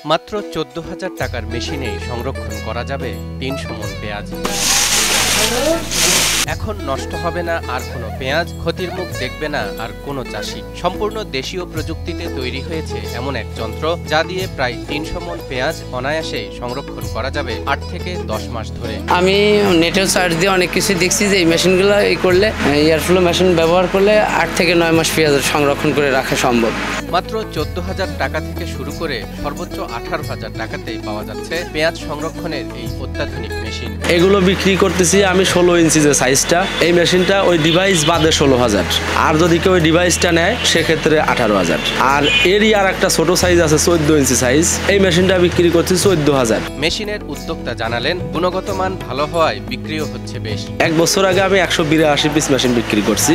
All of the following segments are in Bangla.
মাত্র ১৪,০০০ টাকার মেশিনেই সংরক্ষণ করা যাবে ৩০০ মণ পেঁয়াজ। এখন নষ্ট হবে না আর কোনো পেঁয়াজ, ক্ষতির মুখ দেখবে না আর কোনো চাষি। সম্পূর্ণ দেশীয় প্রযুক্তিতে তৈরি হয়েছে এমন এক যন্ত্র যা দিয়ে প্রায় ৩০০ মণ পেঁয়াজ অনায়াসেই সংরক্ষণ করা যাবে ৮ থেকে ১০ মাস ধরে। আমি নেটেও সার্চ দিয়ে অনেক কিছু দেখছি যে এই মেশিনগুলো করলে, এয়ারফ্লো মেশিন ব্যবহার করলে ৮ থেকে ৯ মাস পেঁয়াজ সংরক্ষণ করে রাখা সম্ভব। মাত্র ১৪,০০০ টাকা থেকে শুরু করে সর্বোচ্চ ১৮,০০০ টাকাতেই পাওয়া যাচ্ছে পেঁয়াজ সংরক্ষণের এই অত্যাধুনিক মেশিন। এগুলো বিক্রি করতেছি আমি ১৬ ইঞ্চি যে সাইজটা, এই মেশিনটা ওই ডিভাইস বাদে ১৬,০০০, আর যদি কেউ ওই ডিভাইসটা নেয় সেক্ষেত্রে ১৮,০০০। আর এরই আর একটা ছোট সাইজ আছে ১৪ ইঞ্চি সাইজ, এই মেশিনটা বিক্রি করছি ১৪,০০০। মেশিনের উদ্যোক্তা জানালেন গুণগত মান ভালো হওয়ায় বিক্রিও হচ্ছে বেশ। এক বছর আগে আমি ১৮২ পিস মেশিন বিক্রি করছি,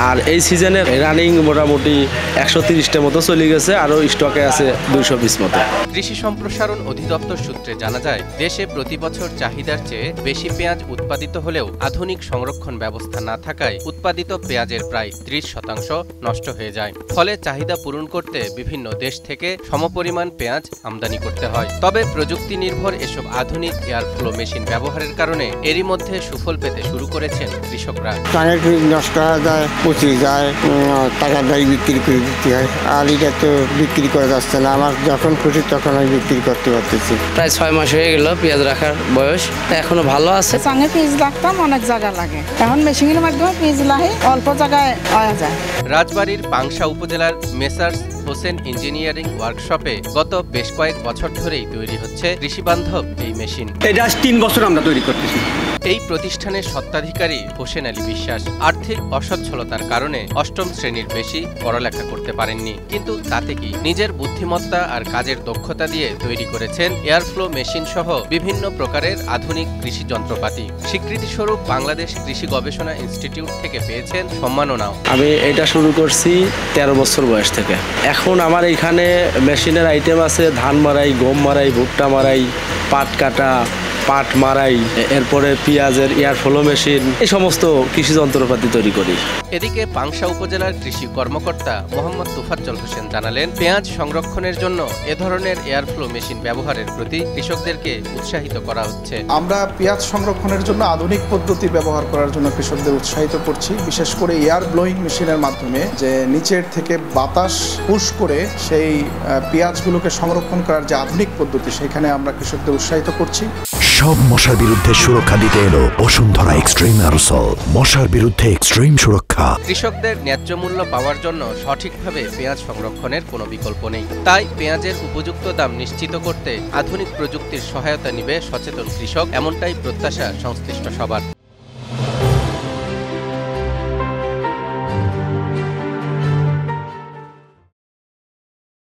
আর এই সিজনে রানিং মোটামুটি ১৩০টা মতো চলে গেছে, আরও স্টকে আছে ২০০ পিস মতো। কৃষি সম্প্রসারণ অধিদপ্তর সূত্রে জানা যায়, দেশে প্রতি বছর চাহিদার চেয়ে বেশি পেঁয়াজ উৎপাদিত হলেও আধুনিক সংরক্ষণ ব্যবস্থা না থাকায় উৎপাদিত পেঁয়াজের প্রায় ৩০% নষ্ট হয়ে যায়। ফলে চাহিদা পূরণ করতে বিভিন্ন দেশ থেকে সমপরিমাণ পেঁয়াজ আমদানি করতে হয়। তবে প্রযুক্তি নির্ভর এসব আধুনিক এয়ারফ্লো মেশিন ব্যবহারের কারণে এরই মধ্যে সুফল পেতে শুরু করেছেন কৃষকরা। নষ্ট হয়ে যায়, পচে যায়, টাকা দিয়ে বিক্রি করে দিতে হয়। আর এটা তো বিক্রি করা যাচ্ছে না, আমার যখন খুশি তখন আমি বিক্রি করতে পারতেছি। প্রায় ৬ মাস হয়ে গেল পেঁয়াজ রাখার বয়স, এখনো ভালো আছে। সঙ্গে পিস রাখতাম অনেক জায়গা লাগে, এখন মেশিনের মাধ্যমে পিস লাহে অল্প জায়গায় পাওয়া যায়। রাজবাড়ীর পাংশা উপজেলার মেসার্স হোসেন ইঞ্জিনিয়ারিং ওয়ার্কশপে গত বেশ কয়েক বছর ধরেই তৈরি হচ্ছে কৃষিবান্ধব এই মেশিন। এটা ৩ বছর আমরা তৈরি করতেছি। এই প্রতিষ্ঠানের স্বত্বাধিকারী হোসেন আলী বিশ্বাস আর্থিক অসচ্ছলতার কারণে ৮ম শ্রেণীর বেশি পড়ালেখা করতে পারেননি, কিন্তু তাতে কি নিজের বুদ্ধিমত্তা আর কাজের দক্ষতা দিয়ে তৈরি করেছেন এয়ারফ্লো মেশিন সহ বিভিন্ন প্রকারের আধুনিক কৃষি যন্ত্রপাতি। স্বীকৃতিস্বরূপ বাংলাদেশ কৃষি গবেষণা ইনস্টিটিউট থেকে পেয়েছেন সম্মাননাও। আমি এটা শুরু করছি ১৩ বছর বয়স থেকে। এখন আমার এখানে মেশিনের আইটেম আছে ধান মারাই, গম মারাই, ভুট্টা মারাই, পাট কাটা, পাট মারাই, এরপরে পেঁয়াজের এয়ারফ্লো মেশিন, এই সমস্ত কৃষি যন্ত্রপাতি তৈরি করি। এদিকে পাংশা উপজেলার কৃষি কর্মকর্তা মোহাম্মদ তোফাজ্জল হোসেন জানালেন, পেঁয়াজ সংরক্ষণের জন্য এ ধরনের এয়ারফ্লো মেশিন ব্যবহারের প্রতি কৃষকদেরকে উৎসাহিত করা হচ্ছে। আমরা পেঁয়াজ সংরক্ষণের জন্য আধুনিক পদ্ধতি ব্যবহার করার জন্য কৃষকদের উৎসাহিত করছি, বিশেষ করে এয়ার ব্লোয়িং মেশিনের মাধ্যমে, যে নিচের থেকে বাতাস পুশ করে সেই পেঁয়াজগুলোকে সংরক্ষণ করার যে আধুনিক পদ্ধতি, সেখানে আমরা কৃষকদের উৎসাহিত করছি। সব মশার বিরুদ্ধে সুরক্ষা দিতে এলো বসুন্ধরা এক্সট্রিম অ্যারোসল, মশার বিরুদ্ধে এক্সট্রিম সুরক্ষা। কৃষকদের ন্যায্য মূল্য পাওয়ার জন্য সঠিকভাবে পেঁয়াজ সংরক্ষণের কোনো বিকল্প নেই। তাই পেঁয়াজের উপযুক্ত দাম নিশ্চিত করতে আধুনিক প্রযুক্তির সহায়তা নিবে সচেতন কৃষক, এমনটাই প্রত্যাশা সংশ্লিষ্ট সবার।